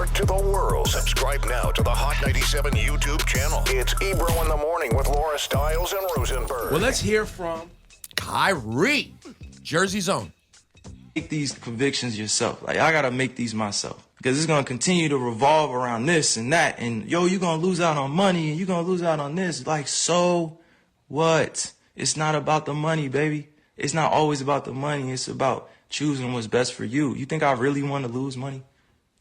network to the world. Subscribe now to the Hot 97 YouTube channel. It's Ebro in the Morning with Laura Stiles and Rosenberg. Well, let's hear from Kyrie, Jersey Zone. Make these convictions yourself. Like, I gotta make these myself. Because it's gonna continue to revolve around this and that. And, you're gonna lose out on money and you're gonna lose out on this. Like, so what? It's not about the money, baby. It's not always about the money. It's about choosing what's best for you. You think I really want to lose money?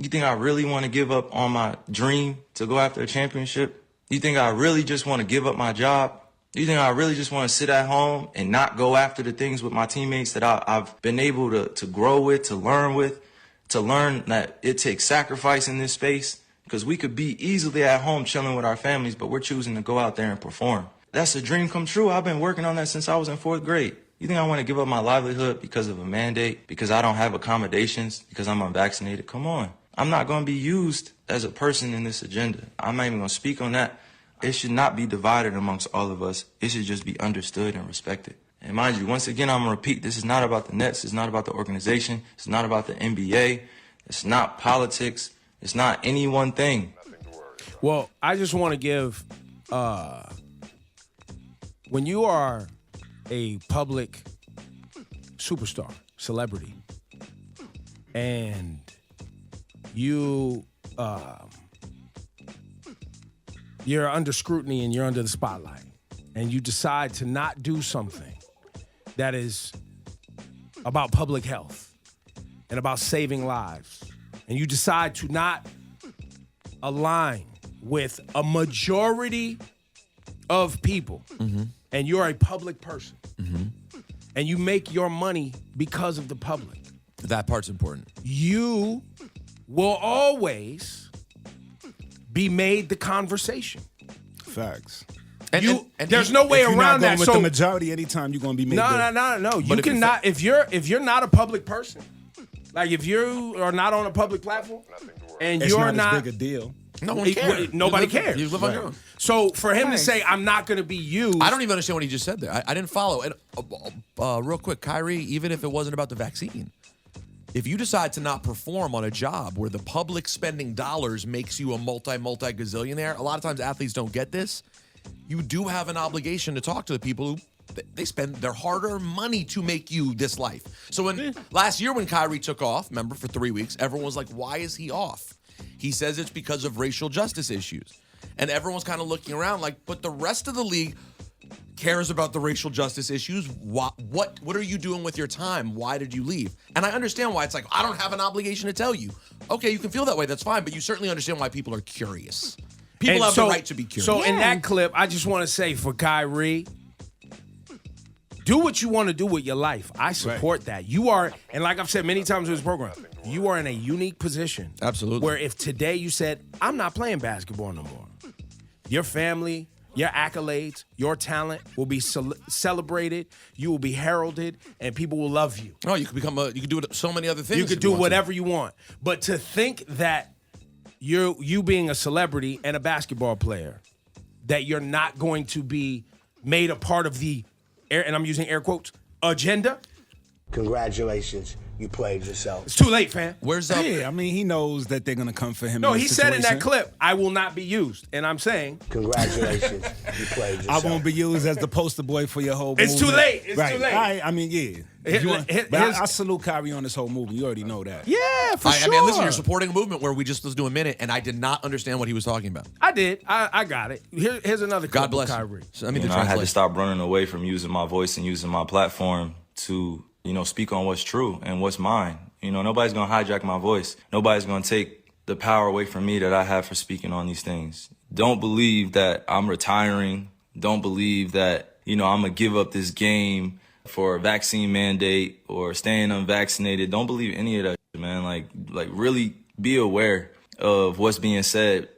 You think I really want to give up on my dream to go after a championship? You think I really just want to give up my job? You think I really just want to sit at home and not go after the things with my teammates that I've been able to grow with, to learn that it takes sacrifice in this space? Because we could be easily at home chilling with our families, but we're choosing to go out there and perform. That's a dream come true. I've been working on that since I was in 4th grade. You think I want to give up my livelihood because of a mandate, because I don't have accommodations, because I'm unvaccinated? Come on. I'm not going to be used as a person in this agenda. I'm not even going to speak on that. It should not be divided amongst all of us. It should just be understood and respected. And mind you, once again, I'm going to repeat, this is not about the Nets. It's not about the organization. It's not about the NBA. It's not politics. It's not any one thing. Well, I just want to give, when you are a public superstar, celebrity, and you're under scrutiny and you're under the spotlight, and you decide to not do something that is about public health and about saving lives, and you decide to not align with a majority of people, and you're a public person, and you make your money because of the public. That part's important. You will always be made the conversation. Facts. And there's no way if you're around not going that. with So the majority, anytime you're going to be made. No. You cannot. If you're not a public person, like if you are not on a public platform, and it's you're not as big a deal. No one cares. Nobody cares. You live on your own. So for him to say, I'm not going to be used. I don't even understand what he just said there. I didn't follow. And real quick, Kyrie, even if it wasn't about the vaccine, if you decide to not perform on a job where the public spending dollars makes you a multi-gazillionaire, a lot of times athletes don't get this. You do have an obligation to talk to the people who they spend their hard-earned money to make you this life. So last year when Kyrie took off, remember, for 3 weeks, everyone was like, why is he off? He says it's because of racial justice issues. And everyone's kind of looking around like, but the rest of the league cares about the racial justice issues. What are you doing with your time? Why did you leave? And I understand why it's like, I don't have an obligation to tell you. Okay, you can feel that way. That's fine. But you certainly understand why people are curious. People have the right to be curious. So in that clip, I just want to say for Kyrie, do what you want to do with your life. I support that. You are, and like I've said many times in this program, you are in a unique position. Absolutely. Where if today you said, I'm not playing basketball no more, your family, your accolades, your talent will be celebrated, you will be heralded, and people will love you. Oh, you could you could do so many other things. You could do whatever you want. But to think that you being a celebrity and a basketball player, that you're not going to be made a part of the, and I'm using air quotes, agenda. Congratulations, you played yourself. It's too late, fam. Where's up? Yeah, I mean, he knows that they're going to come for him. No, in he this said in that situation. clip, I will not be used. And I'm saying, Congratulations, you played yourself. I won't be used as the poster boy for your whole It's movement. too late. It's right. too late. I mean, yeah. I salute Kyrie on this whole movement. You already know that. yeah, for sure. I mean, listen, you're supporting a movement where we just was doing a minute, and I did not understand what he was talking about. I did. I got it. Here's another clip God bless of you. Kyrie. So, I mean, I had to translation. stop running away from using my voice and using my platform to, speak on what's true and what's mine. Nobody's going to hijack my voice. Nobody's going to take the power away from me that I have for speaking on these things. Don't believe that I'm retiring. Don't believe that, I'm going to give up this game for a vaccine mandate or staying unvaccinated. Don't believe any of that, man. Like really be aware of what's being said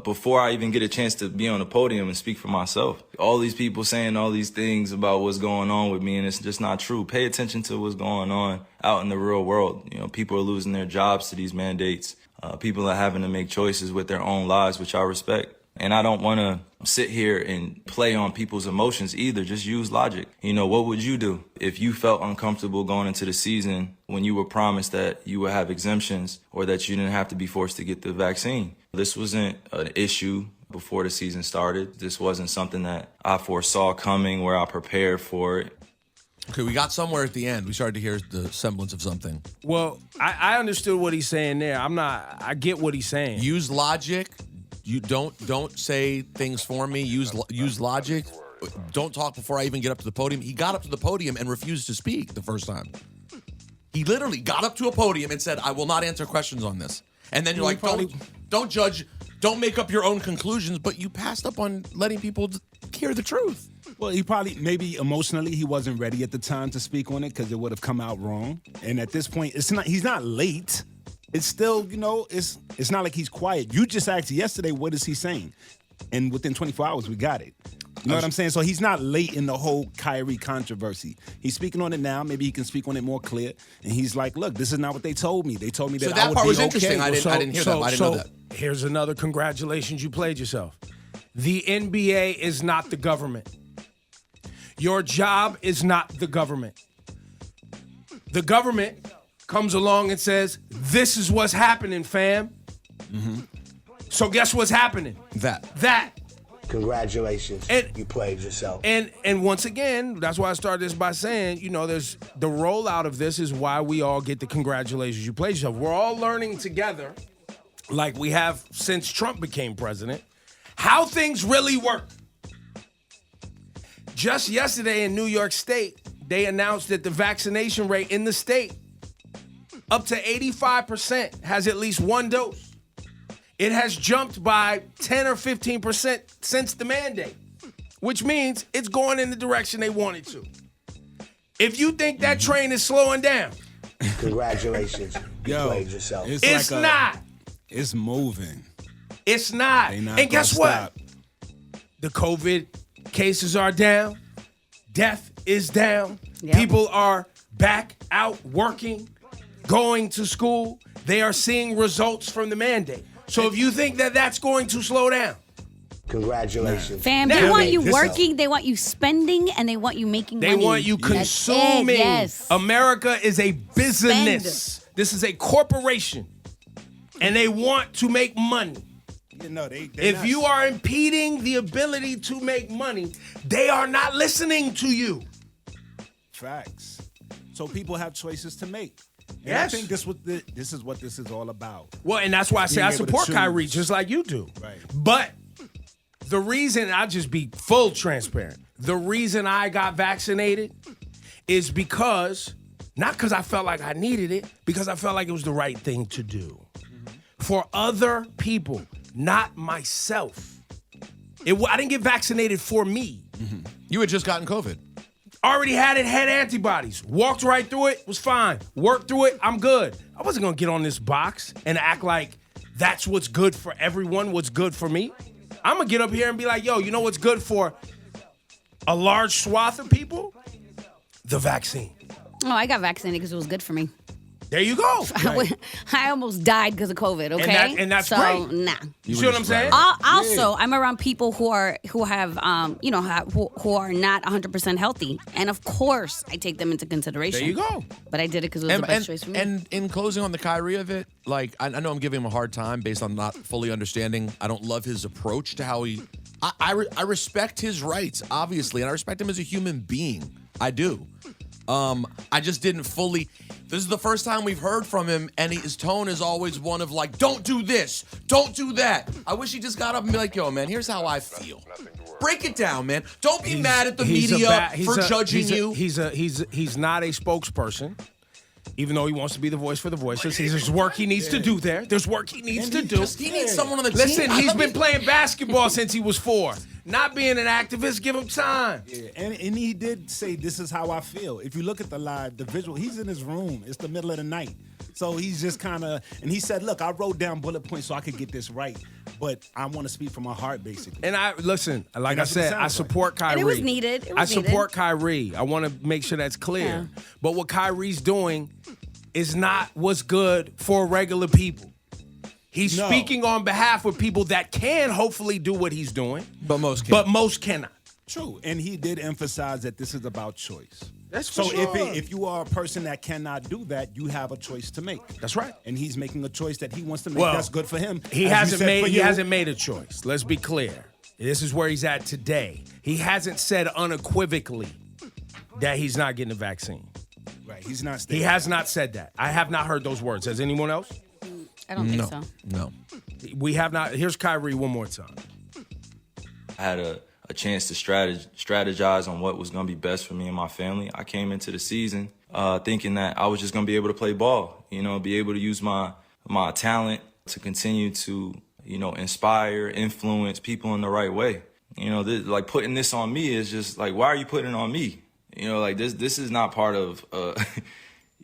before I even get a chance to be on the podium and speak for myself. All these people saying all these things about what's going on with me, and it's just not true. Pay attention to what's going on out in the real world. People are losing their jobs to these mandates. People are having to make choices with their own lives, which I respect. And I don't want to sit here and play on people's emotions either. Just use logic. You know, what would you do if you felt uncomfortable going into the season when you were promised that you would have exemptions or that you didn't have to be forced to get the vaccine? This wasn't an issue before the season started. This wasn't something that I foresaw coming where I prepared for it. Okay, we got somewhere at the end. We started to hear the semblance of something. Well, I understood what he's saying there. I get what he's saying. Use logic. You don't say things for me. Use logic. Don't talk before I even get up to the podium. He got up to the podium and refused to speak the first time. He literally got up to a podium and said, "I will not answer questions on this." And then you're like, don't judge, don't make up your own conclusions, but you passed up on letting people hear the truth. Well, he probably, maybe emotionally, he wasn't ready at the time to speak on it because it would have come out wrong. And at this point, he's not late. It's still, it's not like he's quiet. You just asked yesterday, what is he saying? And within 24 hours, we got it. You know what I'm saying? So he's not late in the whole Kyrie controversy. He's speaking on it now. Maybe he can speak on it more clear. And he's like, look, this is not what they told me. They told me that I would be okay. So that part was interesting. I didn't hear that. I didn't know that. Here's another congratulations. You played yourself. The NBA is not the government. Your job is not the government. The government comes along and says, this is what's happening, fam. Mm-hmm. So guess what's happening? That. Congratulations. You played yourself. And once again, that's why I started this by saying, there's the rollout of this is why we all get the congratulations. You played yourself. We're all learning together, like we have since Trump became president, how things really work. Just yesterday in New York State, they announced that the vaccination rate in the state up to 85% has at least one dose. It has jumped by 10 or 15% since the mandate, which means it's going in the direction they want it to. If you think that train is slowing down, congratulations. You played yourself. It's not. It's moving. It's not. And guess what? The COVID cases are down. Death is down. Yep. People are back out working, going to school. They are seeing results from the mandate. So if you think that that's going to slow down, congratulations. Fam, they want you working, they want you spending, and they want you making money. They want you consuming. Yes. America is a business. This is a corporation. And they want to make money. If you are impeding the ability to make money, they are not listening to you. Facts. So people have choices to make. And Yes. I think this is what this is all about. Well, and that's why I say I support Kyrie just like you do. Right. But the reason, I'll just be full transparent, the reason I got vaccinated is not because I felt like I needed it, because I felt like it was the right thing to do. For other people, not myself. I didn't get vaccinated for me. Mm-hmm. You had just gotten COVID. Already had it, had antibodies. Walked right through it, was fine. Worked through it, I'm good. I wasn't gonna get on this box and act like that's what's good for everyone, what's good for me. I'm gonna get up here and be like, yo, you know what's good for a large swath of people? The vaccine. Oh, I got vaccinated because it was good for me. There you go. I almost died because of COVID. Okay, and that's so, great. Nah. You see what I'm saying? Also, I'm around people who are who are not 100% healthy, and of course, I take them into consideration. There you go. But I did it because it was the best choice for me. And in closing on the Kyrie of it, like I know I'm giving him a hard time based on not fully understanding. I don't love his approach to how he. I respect his rights, obviously, and I respect him as a human being. I do. I just didn't fully. This is the first time we've heard from him, and his tone is always one of like, don't do this, don't do that. I wish he just got up and be like, yo, man, here's how I feel. Break it down, man. Don't be mad at the media for judging you. He's not a spokesperson. Even though he wants to be the voice for the voiceless, there's work he needs to do there. There's work he needs to do. He needs someone on the team. Listen, he's been playing basketball since he was 4. Not being an activist, give him time. Yeah, and he did say, this is how I feel. If you look at the visual, he's in his room. It's the middle of the night. So he's just kind of, and he said, look, I wrote down bullet points so I could get this right. But I want to speak from my heart, basically. And I said, I support Kyrie. And it was needed. I support Kyrie. I want to make sure that's clear. Yeah. But what Kyrie's doing is not what's good for regular people. He's speaking on behalf of people that can hopefully do what he's doing. But most can't. But most cannot. True. And he did emphasize that this is about choice. That's for so sure. if you are a person that cannot do that, you have a choice to make. That's right. And he's making a choice that he wants to make. Well, that's good for him. He hasn't made a choice. Let's be clear. This is where he's at today. He hasn't said unequivocally that he's not getting the vaccine. Right. He's not. He has not said that. I have not heard those words. Has anyone else? I don't think so. No. We have not. Here's Kyrie one more time. I had a chance to strategize on what was going to be best for me and my family. I came into the season thinking that I was just going to be able to play ball, be able to use my talent to continue to, inspire, influence people in the right way. Like putting this on me is just like, why are you putting it on me? This is not part of,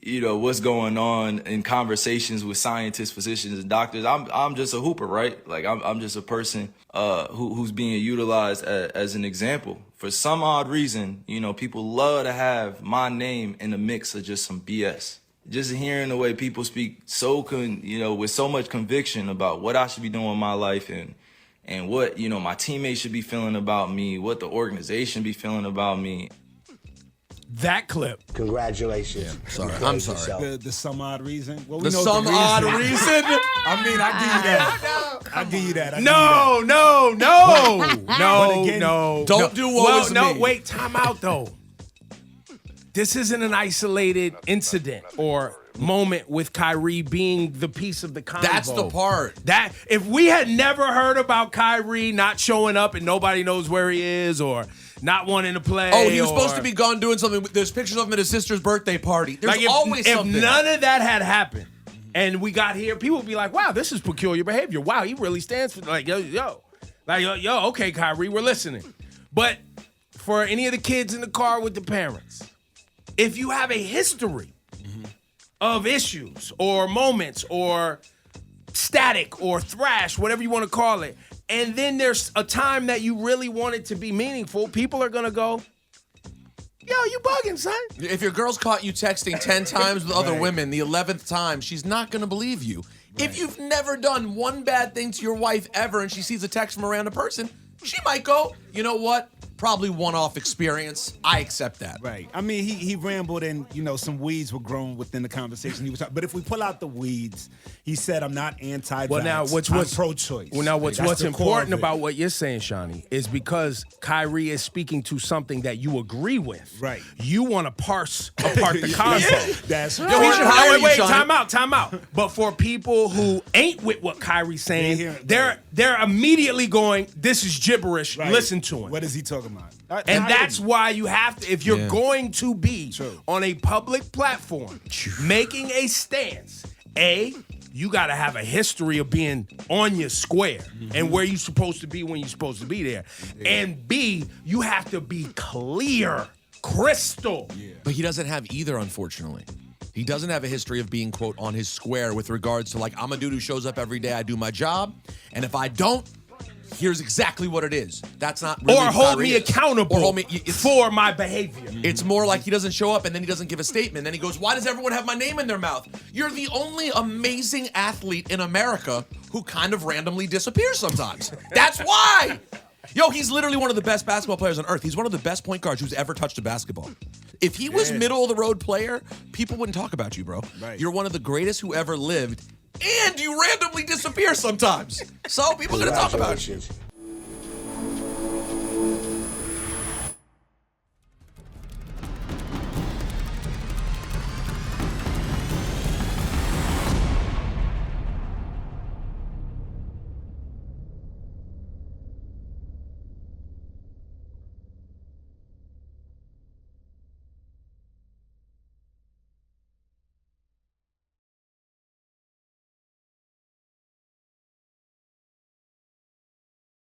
what's going on in conversations with scientists, physicians, and doctors. I'm just a hooper, right? Like I'm just a person who's being utilized as an example. For some odd reason, people love to have my name in the mix of just some BS. Just hearing the way people speak with so much conviction about what I should be doing in my life and what, my teammates should be feeling about me, what the organization be feeling about me. That clip. Congratulations. Yeah, sorry. You I'm played sorry. yourself. The some odd reason. Well, The some odd reason. I mean, I give you that. I give you that. No. Don't do what was me. Wait, time out though. This isn't an isolated incident or moment with Kyrie being the piece of the convo. That's the part. That if we had never heard about Kyrie not showing up and nobody knows where he is or not wanting to play. Oh, he was supposed to be gone doing something. There's pictures of him at his sister's birthday party. There's always something. If none of that had happened and we got here, people would be like, wow, this is peculiar behavior. Wow, he really stands for yo, okay, Kyrie, we're listening. But for any of the kids in the car with the parents, if you have a history of issues or moments or static or thrash, whatever you want to call it, and then there's a time that you really want it to be meaningful, people are going to go, yo, you bugging, son. If your girl's caught you texting 10 times with other women, the 11th time, she's not going to believe you. Right. If you've never done one bad thing to your wife ever and she sees a text from a random person, she might go, you know what? Probably one-off experience. I accept that. Right. I mean, he rambled and, some weeds were grown within the conversation he was talking. But if we pull out the weeds, he said, I'm not anti-vax. Well, now, I'm pro-choice. Well, now, what's important about what you're saying, Shawnee, is because Kyrie is speaking to something that you agree with. Right. You want to parse apart the convo. That's right. Yo, we should hire you, Wait, Shawnee. time out. But for people who ain't with what Kyrie's saying, they're immediately going, this is gibberish. Right. Listen to him. What is he talking about? And that's why you have to, if you're going to be on a public platform making a stance, you got to have a history of being on your square and where you're supposed to be when you're supposed to be there. Yeah. And B, you have to be clear, crystal. Yeah. But he doesn't have either, unfortunately. He doesn't have a history of being, quote, on his square with regards to, like, I'm a dude who shows up every day, I do my job, and if I don't, here's exactly what it is. That's not really or hold me accountable for my behavior. It's more like he doesn't show up and then he doesn't give a statement. Then he goes, why does everyone have my name in their mouth? You're the only amazing athlete in America who kind of randomly disappears sometimes. That's why. Yo, he's literally one of the best basketball players on earth. He's one of the best point guards who's ever touched a basketball. If he was middle of the road player, people wouldn't talk about you, bro. Right. You're one of the greatest who ever lived. And you randomly disappear sometimes. So people are going to talk about you.